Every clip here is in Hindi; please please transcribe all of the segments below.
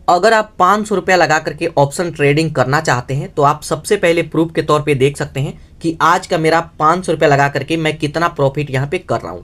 अगर आप 500 रुपया लगा करके ऑप्शन ट्रेडिंग करना चाहते हैं तो आप सबसे पहले प्रूफ के तौर पे देख सकते हैं कि आज का मेरा 500 रुपया लगा करके मैं कितना प्रॉफिट यहाँ पे कर रहा हूँ।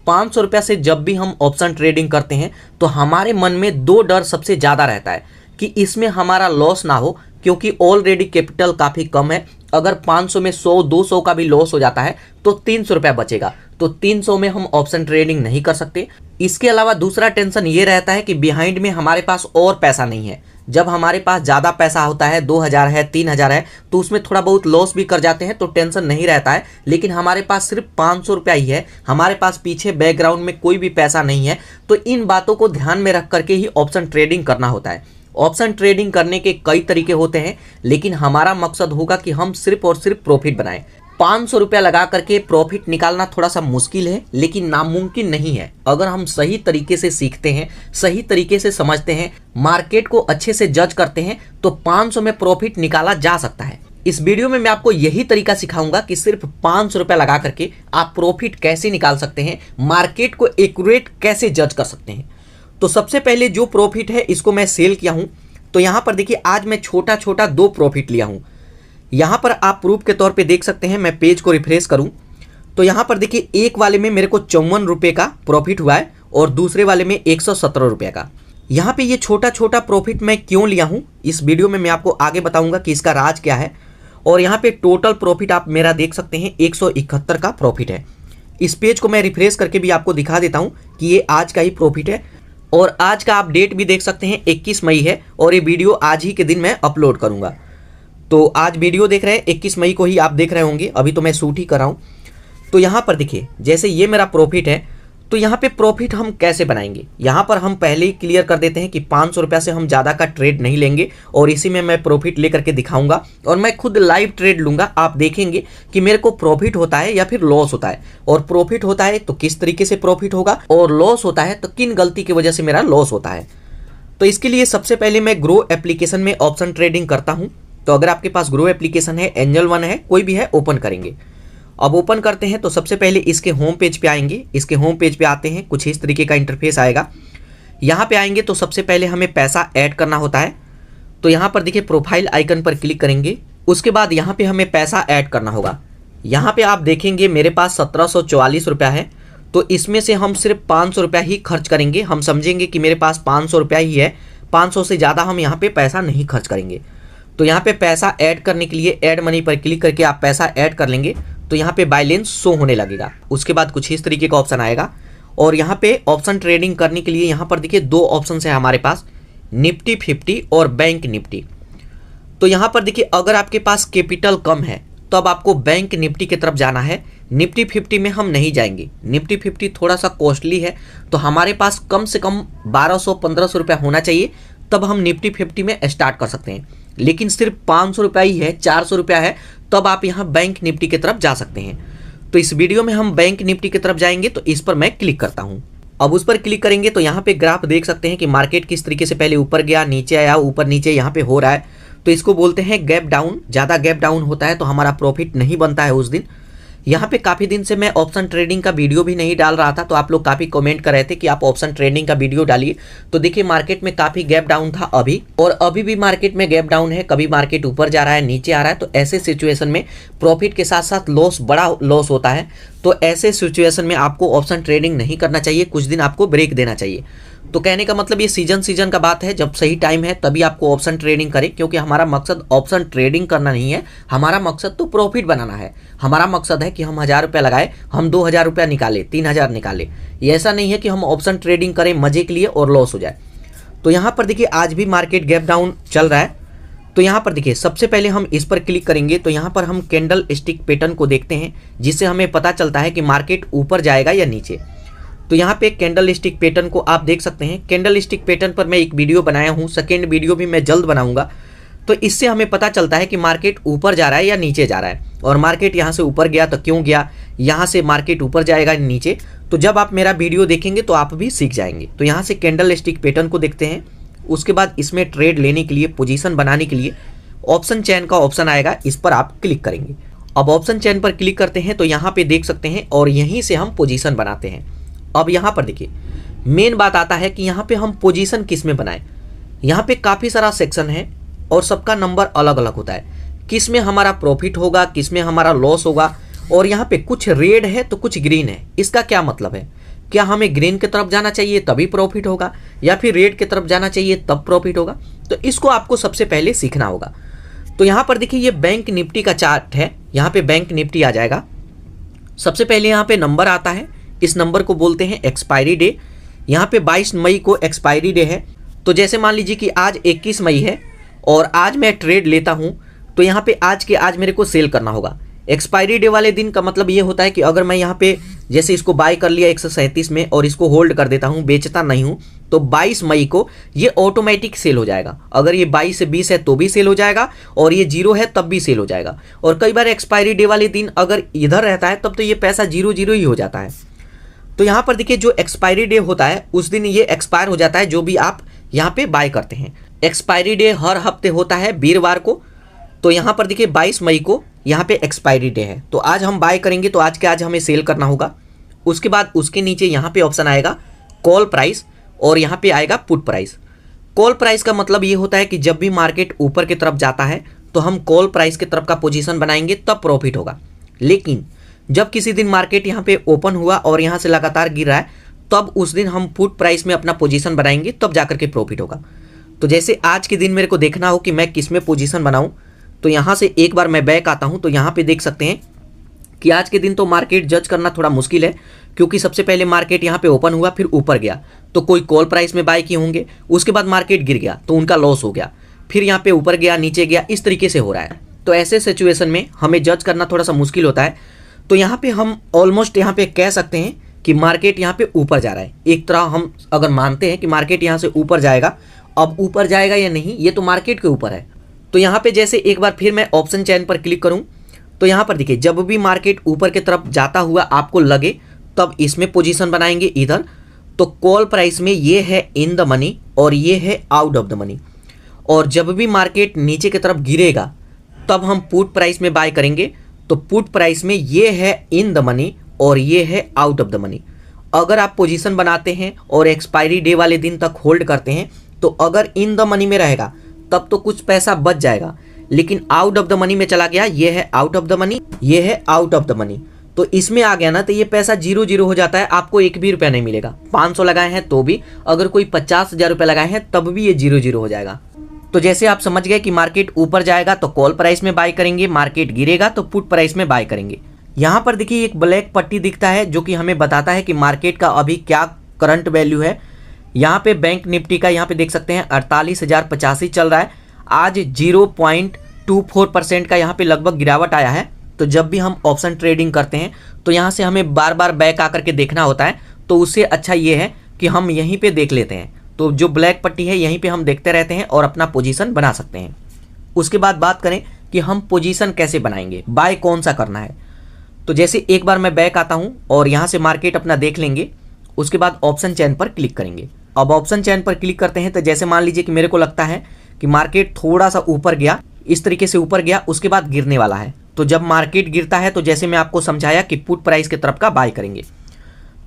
500 रुपया से जब भी हम ऑप्शन ट्रेडिंग करते हैं तो हमारे मन में दो डर सबसे ज़्यादा रहता है कि इसमें हमारा लॉस ना हो, क्योंकि ऑलरेडी कैपिटल काफ़ी कम है। अगर 500 में 100-200 का भी लॉस हो जाता है तो 300 रुपया बचेगा, तो 300 में हम ऑप्शन ट्रेडिंग नहीं कर सकते। इसके अलावा दूसरा टेंशन ये रहता है कि बिहाइंड में हमारे पास और पैसा नहीं है। जब हमारे पास ज़्यादा पैसा होता है, 2000 है, 3000 है, तो उसमें थोड़ा बहुत लॉस भी कर जाते हैं तो टेंशन नहीं रहता है। लेकिन हमारे पास सिर्फ 500 रुपया ही है, हमारे पास पीछे बैकग्राउंड में कोई भी पैसा नहीं है, तो इन बातों को ध्यान में रख करके ही ऑप्शन ट्रेडिंग करना होता है। ऑप्शन ट्रेडिंग करने के कई तरीके होते हैं, लेकिन हमारा मकसद होगा कि हम सिर्फ और सिर्फ प्रॉफिट बनाएं। 500 रुपया लगा करके प्रॉफिट निकालना थोड़ा सा मुश्किल है, लेकिन नामुमकिन नहीं है। अगर हम सही तरीके से सीखते हैं, सही तरीके से समझते हैं, मार्केट को अच्छे से जज करते हैं, तो 500 में प्रॉफिट निकाला जा सकता है। इस वीडियो में मैं आपको यही तरीका सिखाऊंगा कि सिर्फ 500 रुपया लगा करके आप प्रॉफिट कैसे निकाल सकते हैं, मार्केट को एक्यूरेट कैसे जज कर सकते हैं। तो सबसे पहले जो प्रॉफिट है इसको मैं सेल किया हूं। तो यहां पर देखिए, आज मैं छोटा छोटा 2 प्रॉफिट लिया हूं। यहां पर आप प्रूफ के तौर पे देख सकते हैं। मैं पेज को रिफ्रेश करूं तो यहां पर देखिए, एक वाले में मेरे को 54 रुपये का प्रॉफिट हुआ है और दूसरे वाले में 117 रुपये का। यहां पे ये छोटा छोटा प्रॉफिट मैं क्यों लिया हूं, इस वीडियो में मैं आपको आगे बताऊंगा कि इसका राज क्या है। और यहाँ पे टोटल प्रॉफिट आप मेरा देख सकते हैं, 171 का प्रॉफिट है। इस पेज को मैं रिफ्रेश करके भी आपको दिखा देता हूँ कि ये आज का ही प्रॉफिट है। और आज का आप डेट भी देख सकते हैं, 21 मई है, और ये वीडियो आज ही के दिन मैं अपलोड करूंगा। तो आज वीडियो देख रहे हैं, 21 मई को ही आप देख रहे होंगे, अभी तो मैं शूट ही कर रहा हूं। तो यहाँ पर देखिए, जैसे ये मेरा प्रॉफिट है, तो यहाँ पे प्रॉफिट हम कैसे बनाएंगे, यहाँ पर हम पहले ही क्लियर कर देते हैं कि 500 रुपया से हम ज़्यादा का ट्रेड नहीं लेंगे, और इसी में मैं प्रॉफिट लेकर के दिखाऊंगा। और मैं खुद लाइव ट्रेड लूंगा, आप देखेंगे कि मेरे को प्रॉफिट होता है या फिर लॉस होता है। और प्रॉफिट होता है तो किस तरीके से प्रॉफिट होगा, और लॉस होता है तो किन गलती की वजह से मेरा लॉस होता है। तो इसके लिए सबसे पहले मैं ग्रो एप्लीकेशन में ऑप्शन ट्रेडिंग करता हूँ। तो अगर आपके पास ग्रो एप्लीकेशन है, एंजल वन है, कोई भी है, ओपन करेंगे। अब ओपन करते हैं तो सबसे पहले इसके होम पेज पे आएंगे। इसके होम पेज पे आते हैं, कुछ इस तरीके का इंटरफेस आएगा। यहाँ पे आएंगे तो सबसे पहले हमें पैसा ऐड करना होता है। तो यहाँ पर देखिए, प्रोफाइल आइकन पर क्लिक करेंगे। उसके बाद यहाँ पे हमें पैसा ऐड करना होगा। यहाँ पे आप देखेंगे मेरे पास 1744 रुपया है, तो इसमें से हम सिर्फ 500 रुपया ही खर्च करेंगे। हम समझेंगे कि मेरे पास 500 रुपया ही है, 500 से ज़्यादा हम यहाँ पे पैसा नहीं खर्च करेंगे। तो यहाँ पे पैसा ऐड करने के लिए ऐड मनी पर क्लिक करके आप पैसा ऐड कर लेंगे। तो यहाँ पे बैलेंस शो होने लगेगा। उसके बाद कुछ इस तरीके का ऑप्शन आएगा, और यहाँ पे ऑप्शन ट्रेडिंग करने के लिए यहाँ पर देखिए 2 ऑप्शन है हमारे पास, निफ्टी 50 और बैंक निफ्टी। तो यहाँ पर देखिए, अगर आपके पास कैपिटल कम है तो अब आपको बैंक निफ्टी की तरफ जाना है। निफ्टी 50 में हम नहीं जाएंगे, निफ्टी 50 थोड़ा सा कॉस्टली है, तो हमारे पास कम से कम 1200-1500 रुपया होना चाहिए, तब हम निफ्टी 50 में स्टार्ट कर सकते हैं। लेकिन सिर्फ 500 रुपया ही है, 400 रुपया है, तब आप यहाँ बैंक निफ्टी की तरफ जा सकते हैं। तो इस वीडियो में हम बैंक निफ्टी की तरफ जाएंगे, तो इस पर मैं क्लिक करता हूँ। अब उस पर क्लिक करेंगे तो यहाँ पे ग्राफ देख सकते हैं कि मार्केट किस तरीके से पहले ऊपर गया, नीचे आया, ऊपर नीचे यहाँ पे हो रहा है। तो इसको बोलते हैं गैप डाउन। ज़्यादा गैप डाउन होता है तो हमारा प्रॉफिट नहीं बनता है उस दिन। यहाँ पे काफ़ी दिन से मैं ऑप्शन ट्रेडिंग का वीडियो भी नहीं डाल रहा था, तो आप लोग काफ़ी कमेंट कर रहे थे कि आप ऑप्शन ट्रेडिंग का वीडियो डालिए। तो देखिए, मार्केट में काफ़ी गैप डाउन था अभी, और अभी भी मार्केट में गैप डाउन है। कभी मार्केट ऊपर जा रहा है, नीचे आ रहा है, तो ऐसे सिचुएशन में प्रॉफिट के साथ साथ लॉस, बड़ा लॉस होता है। तो ऐसे सिचुएशन में आपको ऑप्शन ट्रेडिंग नहीं करना चाहिए, कुछ दिन आपको ब्रेक देना चाहिए। तो कहने का मतलब ये सीजन का बात है, जब सही टाइम है तभी आपको ऑप्शन ट्रेडिंग करें, क्योंकि हमारा मकसद ऑप्शन ट्रेडिंग करना नहीं है, हमारा मकसद तो प्रॉफिट बनाना है। हमारा मकसद है कि हम 1000 रुपया लगाए, हम 2000 रुपया निकाले, 3000 निकाले। ये ऐसा नहीं है कि हम ऑप्शन ट्रेडिंग करें मजे के लिए और लॉस हो जाए। तो यहाँ पर देखिए, आज भी मार्केट गैप डाउन चल रहा है। तो यहाँ पर देखिए, सबसे पहले हम इस पर क्लिक करेंगे तो यहाँ पर हम कैंडल स्टिक पैटर्न को देखते हैं, जिससे हमें पता चलता है कि मार्केट ऊपर जाएगा या नीचे। तो यहाँ पे कैंडल स्टिक पैटर्न को आप देख सकते हैं। कैंडल स्टिक पैटर्न पर मैं एक वीडियो बनाया हूँ, सेकेंड वीडियो भी मैं जल्द बनाऊंगा। तो इससे हमें पता चलता है कि मार्केट ऊपर जा रहा है या नीचे जा रहा है, और मार्केट यहाँ से ऊपर गया तो क्यों गया, यहाँ से मार्केट ऊपर जाएगा नीचे। तो जब आप मेरा वीडियो देखेंगे तो आप भी सीख जाएंगे। तो यहाँ से कैंडल स्टिक पैटर्न को देखते हैं। उसके बाद इसमें ट्रेड लेने के लिए, पोजीशन बनाने के लिए ऑप्शन चेन का ऑप्शन आएगा, इस पर आप क्लिक करेंगे। अब ऑप्शन चेन पर क्लिक करते हैं तो यहाँ पे देख सकते हैं, और यहीं से हम पोजीशन बनाते हैं। अब यहाँ पर देखिए, मेन बात आता है कि यहाँ पे हम पोजीशन किस में बनाएं। यहाँ पे काफ़ी सारा सेक्शन है और सबका नंबर अलग अलग होता है, किस में हमारा प्रॉफिट होगा, किस में हमारा लॉस होगा। और यहाँ पे कुछ रेड है तो कुछ ग्रीन है। इसका क्या मतलब है, क्या हमें ग्रीन की तरफ जाना चाहिए तभी प्रॉफिट होगा या फिर रेड की तरफ जाना चाहिए तब प्रॉफिट होगा? तो इसको आपको सबसे पहले सीखना होगा। तो यहाँ पर देखिए ये बैंक निफ्टी का चार्ट है, यहाँ पे बैंक निफ्टी आ जाएगा। सबसे पहले यहाँ पे नंबर आता है, इस नंबर को बोलते हैं एक्सपायरी डे। यहाँ पे 22 मई को एक्सपायरी डे है। तो जैसे मान लीजिए कि आज 21 मई है और आज मैं ट्रेड लेता हूँ, तो यहाँ पे आज के आज मेरे को सेल करना होगा। एक्सपायरी डे वाले दिन का मतलब ये होता है कि अगर मैं यहाँ पे जैसे इसको बाय कर लिया 137 में और इसको होल्ड कर देता हूँ, बेचता नहीं हूँ, तो 22 मई को ये ऑटोमेटिक सेल हो जाएगा। अगर ये 22 से 20 है तो भी सेल हो जाएगा और ये 0 है तब भी सेल हो जाएगा। और कई बार एक्सपायरी डे वाले दिन अगर इधर रहता है तब तो ये पैसा 0 ही हो जाता है। तो यहाँ पर देखिए जो एक्सपायरी डे होता है उस दिन ये एक्सपायर हो जाता है जो भी आप यहाँ पे बाय करते हैं। एक्सपायरी डे हर हफ्ते होता है वीरवार को। तो यहाँ पर देखिए 22 मई को यहाँ पे एक्सपायरी डे है, तो आज हम बाय करेंगे तो आज के आज हमें सेल करना होगा। उसके बाद उसके नीचे यहाँ पे ऑप्शन आएगा कॉल प्राइस और यहाँ पे आएगा पुट प्राइस। कॉल प्राइस का मतलब ये होता है कि जब भी मार्केट ऊपर की तरफ जाता है तो हम कॉल प्राइस की तरफ का पोजीशन बनाएंगे तब प्रॉफिट होगा। लेकिन जब किसी दिन मार्केट यहाँ पे ओपन हुआ और यहाँ से लगातार गिर रहा है तब उस दिन हम पुट प्राइस में अपना पोजीशन बनाएंगे तब जाकर के प्रॉफिट होगा। तो जैसे आज के दिन मेरे को देखना हो कि मैं किस में पोजीशन बनाऊँ, तो यहाँ से एक बार मैं बैक आता हूँ तो यहाँ पे देख सकते हैं कि आज के दिन तो मार्केट जज करना थोड़ा मुश्किल है, क्योंकि सबसे पहले मार्केट यहाँ पे ओपन हुआ फिर ऊपर गया तो कोई कॉल प्राइस में बाय किए होंगे, उसके बाद मार्केट गिर गया तो उनका लॉस हो गया, फिर यहाँ पे ऊपर गया नीचे गया, इस तरीके से हो रहा है। तो ऐसे सिचुएशन में हमें जज करना थोड़ा सा मुश्किल होता है। तो यहाँ पे हम ऑलमोस्ट यहाँ पे कह सकते हैं कि मार्केट यहाँ पे ऊपर जा रहा है। एक तरह हम अगर मानते हैं कि मार्केट यहाँ से ऊपर जाएगा, अब ऊपर जाएगा या नहीं ये तो मार्केट के ऊपर है। तो यहाँ पे जैसे एक बार फिर मैं ऑप्शन चेन पर क्लिक करूँ तो यहाँ पर देखिए जब भी मार्केट ऊपर की तरफ जाता हुआ आपको लगे तब इसमें पोजीशन बनाएंगे इधर। तो कॉल प्राइस में ये है इन द मनी और ये है आउट ऑफ द मनी। और जब भी मार्केट नीचे की तरफ गिरेगा तब हम पुट प्राइस में बाय करेंगे। तो पुट प्राइस में ये है इन द मनी और ये है आउट ऑफ द मनी। अगर आप पोजीशन बनाते हैं और एक्सपायरी डे वाले दिन तक होल्ड करते हैं तो अगर इन द मनी में रहेगा तब तो कुछ पैसा बच जाएगा, लेकिन आउट ऑफ द मनी में चला गया, ये है आउट ऑफ द मनी, ये है आउट ऑफ द मनी, तो इसमें आ गया ना तो ये पैसा 0 हो जाता है, आपको एक भी रुपया नहीं मिलेगा। 500 लगाए हैं तो भी, अगर कोई 50,000 रुपये लगाए हैं तब भी ये 0 हो जाएगा। तो जैसे आप समझ गए कि मार्केट ऊपर जाएगा तो कॉल प्राइस में बाय करेंगे, मार्केट गिरेगा तो पुट प्राइस में बाय करेंगे। यहाँ पर देखिए एक ब्लैक पट्टी दिखता है जो कि हमें बताता है कि मार्केट का अभी क्या करंट वैल्यू है। यहाँ पे बैंक निफ्टी का यहाँ पे देख सकते हैं 48,085 चल रहा है। आज 0.24% का यहाँ पे लगभग गिरावट आया है। तो जब भी हम ऑप्शन ट्रेडिंग करते हैं तो यहाँ से हमें बार बार बैक आकर के देखना होता है, तो उससे अच्छा ये है कि हम यहीं पे देख लेते हैं। तो जो ब्लैक पट्टी है यहीं पे हम देखते रहते हैं और अपना पोजीशन बना सकते हैं। उसके बाद बात करें कि हम पोजीशन कैसे बनाएंगे, बाय कौन सा करना है। तो जैसे एक बार मैं बैक आता हूँ और यहाँ से मार्केट अपना देख लेंगे, उसके बाद ऑप्शन चेन पर क्लिक करेंगे। अब ऑप्शन चेन पर क्लिक करते हैं तो जैसे मान लीजिए कि मेरे को लगता है कि मार्केट थोड़ा सा ऊपर गया, इस तरीके से ऊपर गया, उसके बाद गिरने वाला है। तो जब मार्केट गिरता है तो जैसे मैं आपको समझाया कि पुट प्राइस की तरफ का बाय करेंगे,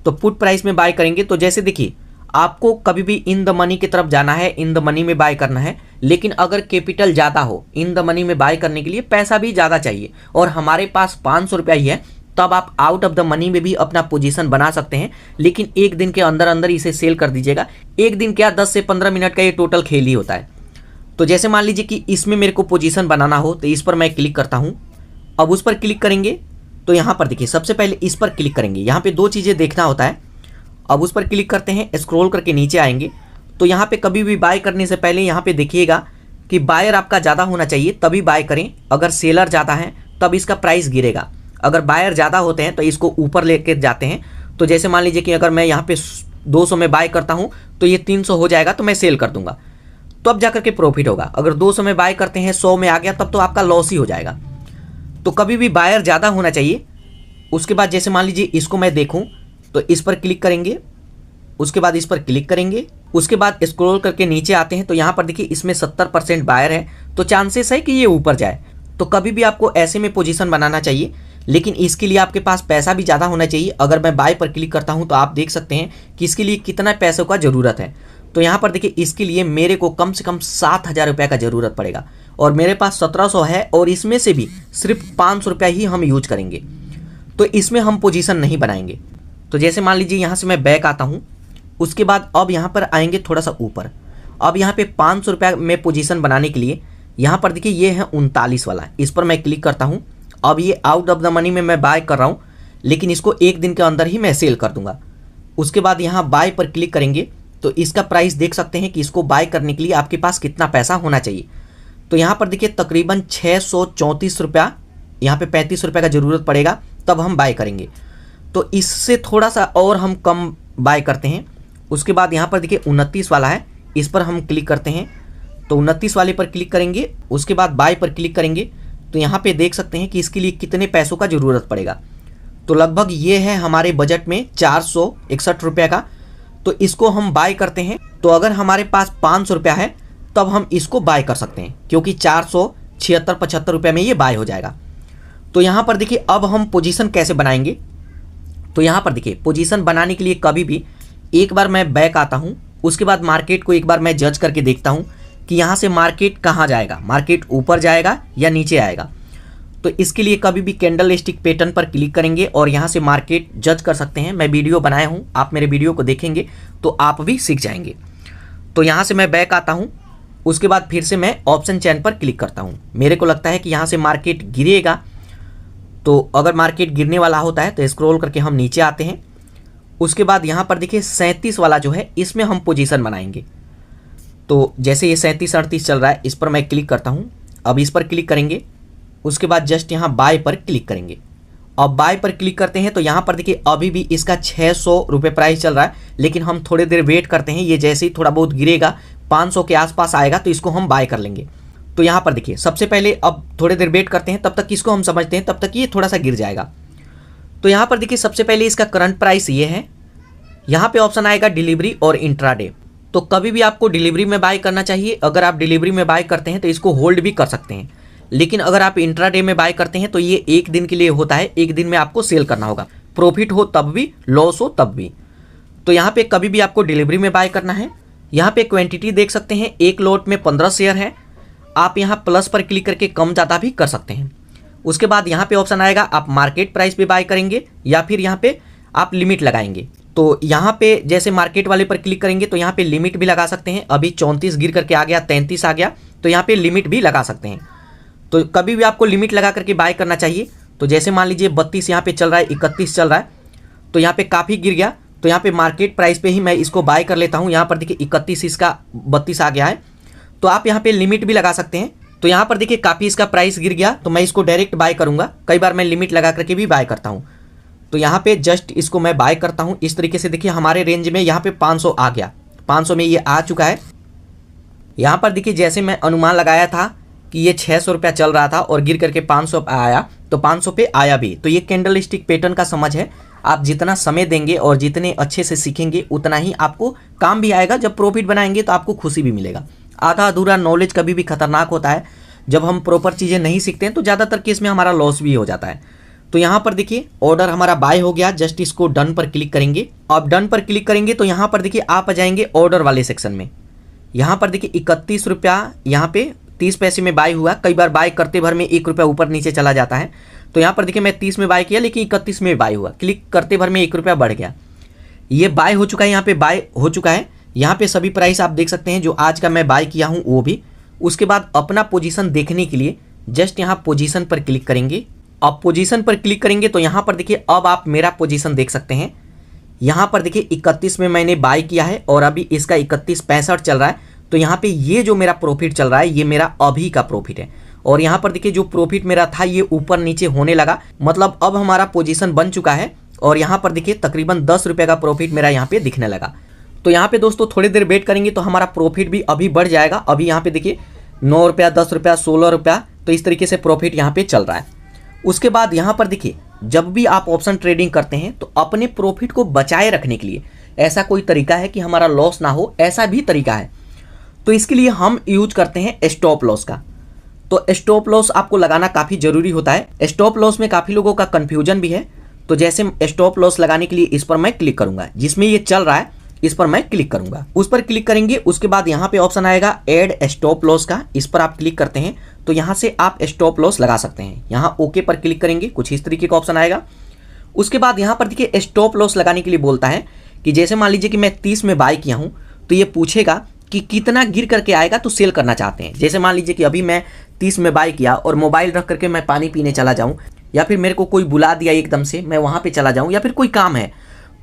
तो पुट प्राइस में बाय करेंगे। तो जैसे देखिए आपको कभी भी इन द मनी की तरफ जाना है, इन द मनी में बाय करना है, लेकिन अगर कैपिटल ज़्यादा हो, इन द मनी में बाय करने के लिए पैसा भी ज़्यादा चाहिए और हमारे पास 500 रुपया ही है, तब आप आउट ऑफ द मनी में भी अपना पोजीशन बना सकते हैं। लेकिन एक दिन के अंदर अंदर इसे सेल कर दीजिएगा। एक दिन क्या 10 से 15 मिनट का ये टोटल खेल ही होता है। तो जैसे मान लीजिए कि इसमें मेरे को पोजीशन बनाना हो तो इस पर मैं क्लिक करता हूँ। अब उस पर क्लिक करेंगे तो यहाँ पर देखिए सबसे पहले इस पर क्लिक करेंगे। यहाँ पे दो चीज़ें देखना होता है। अब उस पर क्लिक करते हैं, स्क्रॉल करके नीचे आएंगे तो यहाँ पे कभी भी बाय करने से पहले यहाँ पे देखिएगा कि बायर आपका ज़्यादा होना चाहिए तभी बाय करें। अगर सेलर ज़्यादा है तब इसका प्राइस गिरेगा। अगर बायर ज़्यादा होते हैं तो इसको ऊपर लेके जाते हैं। तो जैसे मान लीजिए कि अगर मैं यहाँ पे 200 में बाय करता हूँ तो ये 300 हो जाएगा तो मैं सेल कर दूंगा, तो अब जाकर के प्रॉफिट होगा। अगर 200 में बाय करते हैं 100 में आ गया तब तो आपका लॉस ही हो जाएगा। तो कभी भी बायर ज़्यादा होना चाहिए। उसके बाद जैसे मान लीजिए इसको मैं देखूँ तो इस पर क्लिक करेंगे, उसके बाद इस पर क्लिक करेंगे, उसके बाद स्क्रॉल करके नीचे आते हैं तो यहाँ पर देखिए इसमें 70% बायर है तो चांसेस है कि ये ऊपर जाए। तो कभी भी आपको ऐसे में पोजीशन बनाना चाहिए, लेकिन इसके लिए आपके पास पैसा भी ज़्यादा होना चाहिए। अगर मैं बाय पर क्लिक करता हूँ तो आप देख सकते हैं कि इसके लिए कितना पैसों का ज़रूरत है। तो यहाँ पर देखिए इसके लिए मेरे को कम से कम 7,000 रुपये का ज़रूरत पड़ेगा और मेरे पास 1700 है और इसमें से भी सिर्फ 500 रुपये ही हम यूज करेंगे। तो इसमें हम पोजीशन नहीं बनाएंगे। तो जैसे मान लीजिए यहाँ से मैं बैक आता हूँ, उसके बाद अब यहाँ पर आएंगे थोड़ा सा ऊपर। अब यहाँ पे 500 रुपये में पोजीशन बनाने के लिए यहाँ पर देखिए ये है 39 वाला, इस पर मैं क्लिक करता हूँ। अब ये आउट ऑफ द मनी में मैं बाय कर रहा हूँ, लेकिन इसको एक दिन के अंदर ही मैं सेल कर दूंगा। उसके बाद यहाँ बाय पर क्लिक करेंगे तो इसका प्राइस देख सकते हैं कि इसको बाय करने के लिए आपके पास कितना पैसा होना चाहिए। तो यहाँ पर देखिए तकरीबन 634 रुपया, यहाँ पे 35 रुपये का ज़रूरत पड़ेगा, तब हम बाय करेंगे। तो इससे थोड़ा सा और हम कम बाय करते हैं। उसके बाद यहाँ पर देखिए 29 वाला है, इस पर हम क्लिक करते हैं। तो 29 वाले पर क्लिक करेंगे, उसके बाद बाय पर क्लिक करेंगे। तो यहाँ पे देख सकते हैं कि इसके लिए कितने पैसों का ज़रूरत पड़ेगा। तो लगभग ये है हमारे बजट में 461 रुपये का। तो इसको हम बाय करते हैं। तो अगर हमारे पास 500 रुपया है तब हम इसको बाय कर सकते हैं, क्योंकि 476-75 रुपये में ये बाय हो जाएगा। तो यहाँ पर देखिए अब हम पोजीशन कैसे बनाएंगे। तो यहाँ पर देखिए पोजीशन बनाने के लिए कभी भी एक बार मैं बैक आता हूँ, उसके बाद मार्केट को एक बार मैं जज करके देखता हूँ कि यहाँ से मार्केट कहाँ जाएगा, मार्केट ऊपर जाएगा या नीचे आएगा। तो इसके लिए कभी भी कैंडल स्टिक पैटर्न पर क्लिक करेंगे और यहाँ से मार्केट जज कर सकते हैं। मैं वीडियो बनाया हूँ, आप मेरे वीडियो को देखेंगे तो आप भी सीख जाएंगे। तो यहाँ से मैं बैक आता हूँ, उसके बाद फिर से मैं ऑप्शन चेन पर क्लिक करता हूँ। मेरे को लगता है कि यहाँ से मार्केट गिरेगा, तो अगर मार्केट गिरने वाला होता है तो स्क्रॉल करके हम नीचे आते हैं। उसके बाद यहाँ पर देखिए 37 वाला जो है इसमें हम पोजीशन बनाएंगे। तो जैसे ये 37-38 चल रहा है, इस पर मैं क्लिक करता हूँ। अब इस पर क्लिक करेंगे, उसके बाद जस्ट यहाँ बाय पर क्लिक करेंगे। अब बाय पर क्लिक करते हैं तो यहाँ पर देखिए अभी भी इसका 600 रुपये प्राइस चल रहा है, लेकिन हम थोड़ी देर वेट करते हैं। ये जैसे ही थोड़ा बहुत गिरेगा, 500 के आसपास आएगा, तो इसको हम बाय कर लेंगे। तो यहाँ पर देखिए सबसे पहले अब थोड़ी देर वेट करते हैं, तब तक इसको हम समझते हैं, तब तक ये थोड़ा सा गिर जाएगा। तो यहाँ पर देखिए सबसे पहले इसका करंट प्राइस ये है। यहाँ पे ऑप्शन आएगा डिलीवरी और इंट्राडे। तो कभी भी आपको डिलीवरी में बाय करना चाहिए। अगर आप डिलीवरी में बाय करते हैं तो इसको होल्ड भी कर सकते हैं, लेकिन अगर आप इंट्राडे में बाय करते हैं तो ये एक दिन के लिए होता है, एक दिन में आपको सेल करना होगा। प्रॉफिट हो तब भी, लॉस हो तब भी। तो यहाँ पे कभी भी आपको डिलीवरी में बाय करना है। यहाँ पे क्वांटिटी देख सकते हैं, एक लॉट में 15 शेयर है। आप यहाँ प्लस पर क्लिक करके कम ज़्यादा भी कर सकते हैं। उसके बाद यहाँ पे ऑप्शन आएगा, आप मार्केट प्राइस पे बाय करेंगे या फिर यहाँ पे आप लिमिट लगाएंगे। तो यहाँ पे जैसे मार्केट वाले पर क्लिक करेंगे तो यहाँ पे लिमिट भी लगा सकते हैं। अभी 34 गिर करके आ गया, 33 आ गया, तो यहाँ पे लिमिट भी लगा सकते हैं। तो कभी भी आपको लिमिट लगा करके बाय करना चाहिए। तो जैसे मान लीजिए 32 यहाँ पे चल रहा है, 31 चल रहा है, तो यहाँ पे काफ़ी गिर गया, तो यहाँ पे मार्केट प्राइस पे ही मैं इसको बाय कर लेता हूँ। यहाँ पर देखिए 31, इसका 32 आ गया है, तो आप यहाँ पे लिमिट भी लगा सकते हैं। तो यहाँ पर देखिए काफ़ी इसका प्राइस गिर गया, तो मैं इसको डायरेक्ट बाय करूँगा। कई बार मैं लिमिट लगा करके भी बाय करता हूँ। तो यहाँ पे जस्ट इसको मैं बाय करता हूँ। इस तरीके से देखिए हमारे रेंज में यहाँ पे 500 आ गया, 500 में ये आ चुका है। यहाँ पर देखिए जैसे मैं अनुमान लगाया था कि ये 600 रुपया चल रहा था और गिर करके 500 आया, तो 500 पे आया भी। तो ये कैंडल स्टिक पैटर्न का समझ है। आप जितना समय देंगे और जितने अच्छे से सीखेंगे उतना ही आपको काम भी आएगा। जब प्रॉफिट बनाएंगे तो आपको खुशी भी मिलेगा। आधा अधूरा नॉलेज कभी भी खतरनाक होता है। जब हम प्रॉपर चीज़ें नहीं सीखते हैं तो ज़्यादातर केस में हमारा लॉस भी हो जाता है। तो यहाँ पर देखिए ऑर्डर हमारा बाय हो गया। जस्ट इसको डन पर क्लिक करेंगे। अब डन पर क्लिक करेंगे तो यहाँ पर देखिए आप आ जाएंगे ऑर्डर वाले सेक्शन में। यहाँ पर देखिए 31 रुपया यहाँ पे 30 पैसे में बाय हुआ। कई बार बाय करते भर में 1 रुपया ऊपर नीचे चला जाता है। तो यहाँ पर देखिए मैं 30 में बाय किया, लेकिन 31 में बाय हुआ। क्लिक करते भर में 1 रुपया बढ़ गया। ये बाय हो चुका है, यहाँ पे बाय हो चुका है। यहाँ पे सभी प्राइस आप देख सकते हैं जो आज का मैं बाय किया हूँ वो भी। उसके बाद अपना पोजीशन देखने के लिए जस्ट यहाँ पोजीशन पर क्लिक करेंगे। अब पोजीशन पर क्लिक करेंगे तो यहाँ पर देखिए अब आप मेरा पोजीशन देख सकते हैं। यहाँ पर देखिए 31 में मैंने बाय किया है और अभी इसका 31.65 चल रहा है। तो यहाँ पे ये जो मेरा प्रॉफिट चल रहा है ये मेरा अभी का प्रॉफिट है। और यहाँ पर देखिए जो प्रॉफिट मेरा था ये ऊपर नीचे होने लगा, मतलब अब हमारा पोजीशन बन चुका है। और यहाँ पर देखिए तकरीबन 10 रुपये का प्रॉफिट मेरा यहाँ पे दिखने लगा। तो यहाँ पे दोस्तों थोड़ी देर वेट करेंगे तो हमारा प्रॉफिट भी अभी बढ़ जाएगा। अभी यहाँ पे देखिए 9 रुपया, 10 रुपया, 16 रुपया, तो इस तरीके से प्रॉफिट यहाँ पे चल रहा है। उसके बाद यहाँ पर देखिए जब भी आप ऑप्शन ट्रेडिंग करते हैं तो अपने प्रॉफिट को बचाए रखने के लिए ऐसा कोई तरीका है कि हमारा लॉस ना हो, ऐसा भी तरीका है। तो इसके लिए हम यूज करते हैं स्टॉप लॉस का। तो स्टॉप लॉस आपको लगाना काफ़ी ज़रूरी होता है। स्टॉप लॉस में काफ़ी लोगों का कन्फ्यूजन भी है। तो जैसे स्टॉप लॉस लगाने के लिए इस पर मैं क्लिक करूँगा, जिसमें ये चल रहा है इस पर मैं क्लिक करूंगा। उस पर क्लिक करेंगे, उसके बाद यहाँ पे ऑप्शन आएगा ऐड स्टॉप लॉस का, इस पर आप क्लिक करते हैं तो यहाँ से आप स्टॉप लॉस लगा सकते हैं। यहाँ ओके पर क्लिक करेंगे, कुछ इस तरीके का ऑप्शन आएगा। उसके बाद यहाँ पर देखिए स्टॉप लॉस लगाने के लिए बोलता है कि जैसे मान लीजिए कि मैं 30 में बाय किया हूँ तो ये पूछेगा कि कितना गिर करके आएगा तो सेल करना चाहते हैं। जैसे मान लीजिए कि अभी मैं 30 में बाय किया और मोबाइल रख करके मैं पानी पीने चला जाऊँ, या फिर मेरे को कोई बुला दिया एकदम से, मैं वहाँ पे चला जाऊँ, या फिर कोई काम है,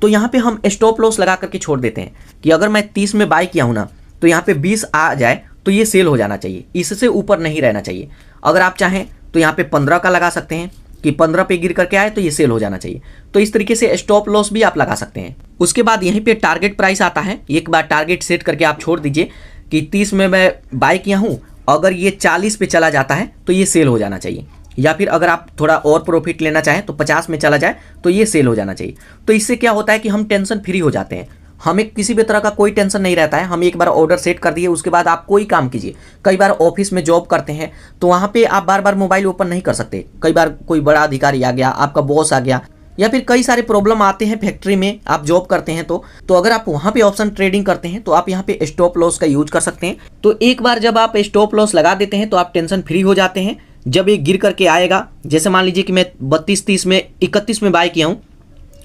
तो यहाँ पे हम स्टॉप लॉस लगा करके छोड़ देते हैं कि अगर मैं 30 में बाय किया हूँ ना तो यहाँ पे 20 आ जाए तो ये सेल हो जाना चाहिए, इससे ऊपर नहीं रहना चाहिए। अगर आप चाहें तो यहाँ पे 15 का लगा सकते हैं कि 15 पे गिर करके आए तो ये सेल हो जाना चाहिए। तो इस तरीके से स्टॉप लॉस भी आप लगा सकते हैं। उसके बाद यहीं पे टारगेट प्राइस आता है, एक बार टारगेट सेट करके आप छोड़ दीजिए कि 30 में मैं बाय किया हूँ, अगर ये 40 पे चला जाता है तो ये सेल हो जाना चाहिए, या फिर अगर आप थोड़ा और प्रॉफिट लेना चाहें तो 50 में चला जाए तो ये सेल हो जाना चाहिए। तो इससे क्या होता है कि हम टेंशन फ्री हो जाते हैं, हमें किसी भी तरह का कोई टेंशन नहीं रहता है। हम एक बार ऑर्डर सेट कर दिए, उसके बाद आप कोई काम कीजिए। कई बार ऑफिस में जॉब करते हैं तो वहाँ पे आप बार बार मोबाइल ओपन नहीं कर सकते, कई बार कोई बड़ा अधिकारी आ गया, आपका बॉस आ गया, या फिर कई सारे प्रॉब्लम आते हैं फैक्ट्री में आप जॉब करते हैं तो अगर आप वहाँ पे ऑप्शन ट्रेडिंग करते हैं तो आप यहाँ पे स्टॉप लॉस का यूज कर सकते हैं। तो एक बार जब आप स्टॉप लॉस लगा देते हैं तो आप टेंशन फ्री हो जाते हैं। जब ये गिर करके आएगा, जैसे मान लीजिए कि मैं 32-30 में 31 में बाय किया हूँ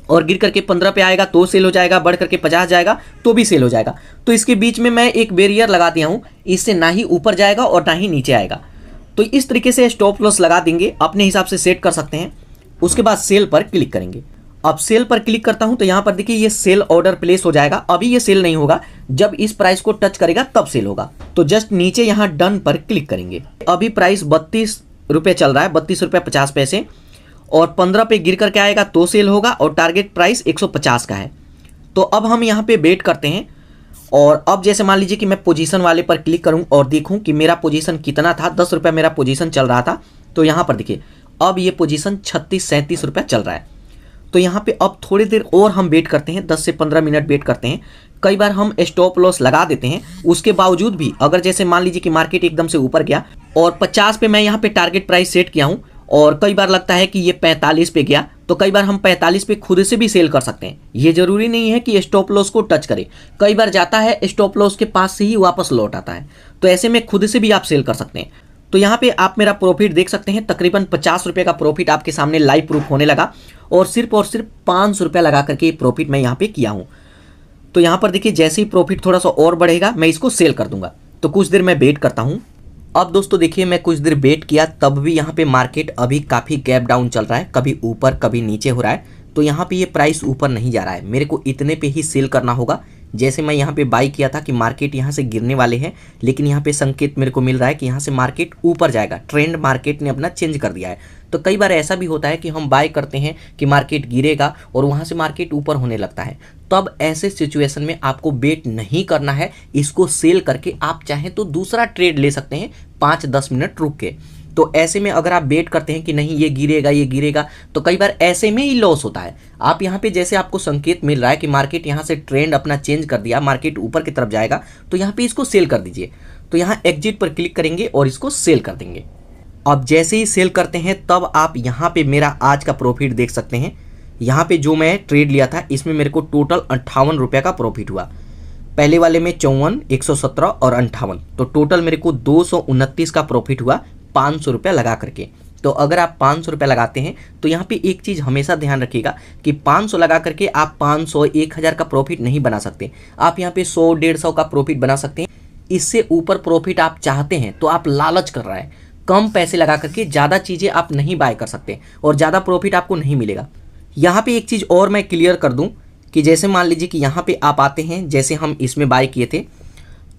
और गिर करके 15 पे आएगा तो सेल हो जाएगा, बढ़ करके 50 जाएगा तो भी सेल हो जाएगा। तो इसके बीच में मैं एक बैरियर लगा दिया हूँ, इससे ना ही ऊपर जाएगा और ना ही नीचे आएगा। तो इस तरीके से स्टॉप लॉस लगा देंगे, अपने हिसाब से सेट कर सकते हैं। उसके बाद सेल पर क्लिक करेंगे। अब सेल पर क्लिक करता हूं तो यहाँ पर देखिए ये सेल ऑर्डर प्लेस हो जाएगा। अभी ये सेल नहीं होगा, जब इस प्राइस को टच करेगा तब सेल होगा। तो जस्ट नीचे यहाँ डन पर क्लिक करेंगे। अभी प्राइस 32 रुपये चल रहा है, 32 रुपये 50 पैसे, और 15 पे गिर करके आएगा तो सेल होगा, और टारगेट प्राइस 150 का है। तो अब हम यहाँ पे वेट करते हैं। और अब जैसे मान लीजिए कि मैं पोजीशन वाले पर क्लिक करूं और देखूं कि मेरा पोजीशन कितना था, 10 रुपये मेरा पोजीशन चल रहा था। तो यहाँ पर देखिए अब ये पोजीशन 36-37 रुपये चल रहा है। तो यहाँ पे अब थोड़ी देर और हम वेट करते हैं, 10 से 15 मिनट वेट करते हैं। कई बार हम स्टॉप लॉस लगा देते हैं, उसके बावजूद भी अगर जैसे मान लीजिए कि मार्केट एकदम से ऊपर गया और 50 पे मैं यहाँ पे टारगेट प्राइस सेट किया हूँ, और कई बार लगता है कि ये 45 पे गया, तो कई बार हम 45 पे खुद से भी सेल कर सकते हैं। ये जरूरी नहीं है कि स्टॉप लॉस को टच करे, कई बार जाता है स्टॉप लॉस के पास से ही वापस लौट आता है। तो ऐसे में खुद से भी आप सेल कर सकते हैं। तो यहाँ पे आप मेरा प्रॉफिट देख सकते हैं, तकरीबन 50 रुपये का प्रॉफिट आपके सामने लाइव प्रूफ होने लगा, और सिर्फ 500 रुपये लगा करके प्रॉफिट मैं यहाँ पे किया हूँ। तो यहाँ पर देखिए जैसे ही प्रॉफिट थोड़ा सा और बढ़ेगा मैं इसको सेल कर दूंगा। तो कुछ देर मैं वेट करता हूँ। अब दोस्तों देखिए मैं कुछ देर वेट किया, तब भी यहाँ पे मार्केट अभी काफ़ी गैप डाउन चल रहा है, कभी ऊपर कभी नीचे हो रहा है। तो यहाँ पे ये प्राइस ऊपर नहीं जा रहा है, मेरे को इतने पे ही सेल करना होगा। जैसे मैं यहाँ पे बाई किया था कि मार्केट यहाँ से गिरने वाले हैं, लेकिन यहाँ पे संकेत मेरे को मिल रहा है कि यहाँ से मार्केट ऊपर जाएगा। ट्रेंड मार्केट ने अपना चेंज कर दिया है। तो कई बार ऐसा भी होता है कि हम बाय करते हैं कि मार्केट गिरेगा और वहाँ से मार्केट ऊपर होने लगता है। तब ऐसे सिचुएशन में आपको वेट नहीं करना है, इसको सेल करके आप चाहें तो दूसरा ट्रेड ले सकते हैं 5-10 मिनट रुक के। तो ऐसे में अगर आप वेट करते हैं कि नहीं ये गिरेगा, तो कई बार ऐसे में ही लॉस होता है। आप यहाँ पे जैसे आपको संकेत मिल रहा है कि मार्केट यहाँ से ट्रेंड अपना चेंज कर दिया, मार्केट ऊपर की तरफ जाएगा, तो यहाँ पे इसको सेल कर दीजिए। तो यहाँ एग्जिट पर क्लिक करेंगे और इसको सेल कर देंगे। अब जैसे ही सेल करते हैं तब आप यहाँ पे मेरा आज का प्रॉफिट देख सकते हैं। यहाँ पे जो मैं ट्रेड लिया था इसमें मेरे को टोटल 58 रुपये का प्रॉफिट हुआ। पहले वाले में 54, 117 और 58, तो टोटल मेरे को 229 का प्रॉफिट हुआ 500 रुपये लगा करके। तो अगर आप 500 रुपये लगाते हैं तो यहाँ पे एक चीज़ हमेशा ध्यान रखिएगा कि 500 लगा करके आप 500, 1000 का प्रॉफिट नहीं बना सकते। आप यहाँ पे 100, 150 का प्रॉफिट बना सकते हैं। इससे ऊपर प्रॉफिट आप चाहते हैं तो आप लालच कर रहा है, कम पैसे लगा करके ज़्यादा चीज़ें आप नहीं बाय कर सकते और ज़्यादा प्रॉफिट आपको नहीं मिलेगा। यहाँ पे एक चीज़ और मैं क्लियर कर दूँ कि जैसे मान लीजिए कि यहाँ पे आप आते हैं, जैसे हम इसमें बाय किए थे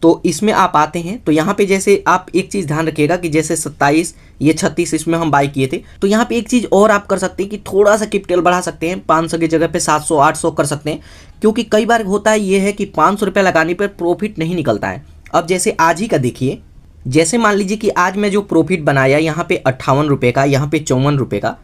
तो इसमें आप आते हैं, तो यहाँ पे जैसे आप एक चीज़ ध्यान रखिएगा कि जैसे 27, ये 36 इसमें हम बाय किए थे। तो यहाँ पे एक चीज़ और आप कर सकते हैं कि थोड़ा सा कैपिटल बढ़ा सकते हैं, 500 की जगह पे 700, 800 कर सकते हैं। क्योंकि कई बार होता है ये है कि 500 रुपये लगाने पर प्रॉफिट नहीं निकलता है। अब जैसे आज ही का देखिए, जैसे मान लीजिए कि आज मैं जो प्रॉफिट बनाया यहाँ पे 58 रुपये का, यहाँ पे 54 रुपये का।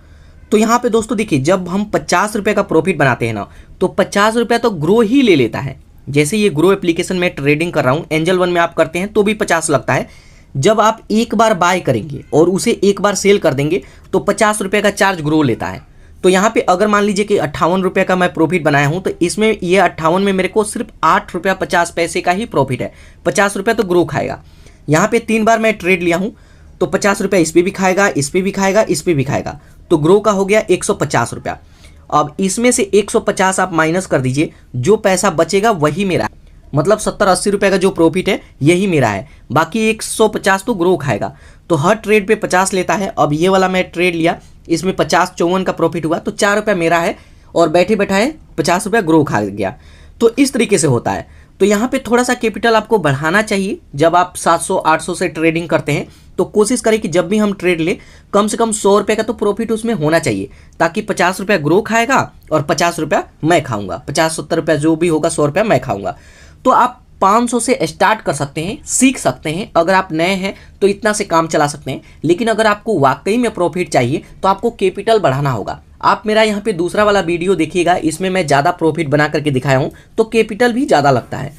तो यहाँ पे दोस्तों देखिए जब हम 50 रुपये का प्रॉफिट बनाते हैं ना, तो 50 रुपये तो ग्रो ही ले लेता है। जैसे ये ग्रो एप्लीकेशन में ट्रेडिंग कर रहा हूँ, एंजल वन में आप करते हैं तो भी 50 लगता है। जब आप एक बार बाय करेंगे और उसे एक बार सेल कर देंगे तो 50 रुपये का चार्ज ग्रो लेता है। तो यहाँ पे अगर मान लीजिए कि 58 रुपये का मैं प्रॉफिट बनाया हूँ, तो इसमें ये 58 में मेरे को सिर्फ 8 रुपया 50 पैसे का ही प्रॉफिट है। 50 रुपया तो ग्रो खाएगा। यहाँ पे 3 बार मैं ट्रेड लिया हूँ, तो 50 रुपया इस पर भी खाएगा, इस पर भी खाएगा, इस पर भी खाएगा, तो ग्रो का हो गया 150 रुपया। अब इसमें से 150 आप माइनस कर दीजिए, जो पैसा बचेगा वही मेरा है। मतलब 70-80 रुपये का जो प्रॉफिट है यही मेरा है, बाकी 150 तो ग्रो खाएगा। तो हर ट्रेड पे 50 लेता है। अब ये वाला मैं ट्रेड लिया, इसमें 50-54 का प्रॉफिट हुआ, तो 4 रुपया मेरा है और बैठे बैठाए 50 रुपया ग्रो खा गया। तो इस तरीके से होता है। तो यहाँ पे थोड़ा सा कैपिटल आपको बढ़ाना चाहिए। जब आप 700-800 से ट्रेडिंग करते हैं तो कोशिश करें कि जब भी हम ट्रेड लें कम से कम 100 रुपये का तो प्रॉफिट उसमें होना चाहिए, ताकि 50 रुपया ग्रो खाएगा और 50 रुपया मैं खाऊंगा, 50-70 रुपया जो भी होगा 100 रुपया मैं खाऊंगा। तो आप 500 से स्टार्ट कर सकते हैं, सीख सकते हैं। अगर आप नए हैं तो इतना से काम चला सकते हैं, लेकिन अगर आपको वाकई में प्रॉफिट चाहिए तो आपको कैपिटल बढ़ाना होगा। आप मेरा यहाँ पे दूसरा वाला वीडियो देखिएगा, इसमें मैं ज़्यादा प्रॉफिट बना करके दिखाया हूँ, तो कैपिटल भी ज़्यादा लगता है।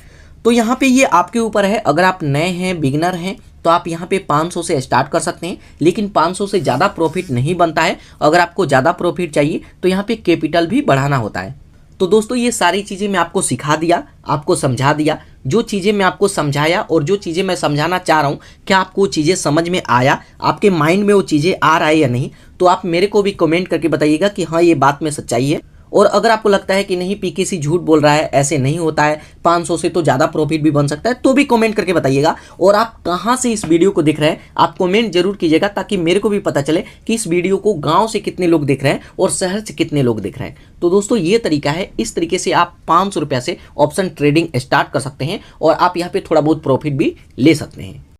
तो यहाँ पे ये आपके ऊपर है। अगर आप नए हैं, बिगिनर हैं, तो आप यहाँ पे 500 से स्टार्ट कर सकते हैं, लेकिन 500 से ज़्यादा प्रॉफिट नहीं बनता है। अगर आपको ज़्यादा प्रॉफिट चाहिए तो यहाँ पे कैपिटल भी बढ़ाना होता है। तो दोस्तों ये सारी चीज़ें मैं आपको सिखा दिया, आपको समझा दिया। जो चीज़ें मैं आपको समझाया और जो चीज़ें मैं समझाना चाह रहा हूँ, क्या आपको वो चीज़ें समझ में आया, आपके माइंड में वो चीज़ें आ रहा है या नहीं? तो आप मेरे को भी कमेंट करके बताइएगा कि हाँ ये बात में सच्चाई है। और अगर आपको लगता है कि नहीं पीकेसी झूठ बोल रहा है, ऐसे नहीं होता है, 500 से तो ज़्यादा प्रॉफिट भी बन सकता है, तो भी कमेंट करके बताइएगा। और आप कहाँ से इस वीडियो को देख रहे हैं आप कमेंट जरूर कीजिएगा, ताकि मेरे को भी पता चले कि इस वीडियो को गांव से कितने लोग देख रहे हैं और शहर से कितने लोग देख रहे हैं। तो दोस्तों ये तरीका है, इस तरीके से आप 500 रुपया से ऑप्शन ट्रेडिंग स्टार्ट कर सकते हैं और आप यहाँ पे थोड़ा बहुत प्रॉफिट भी ले सकते हैं।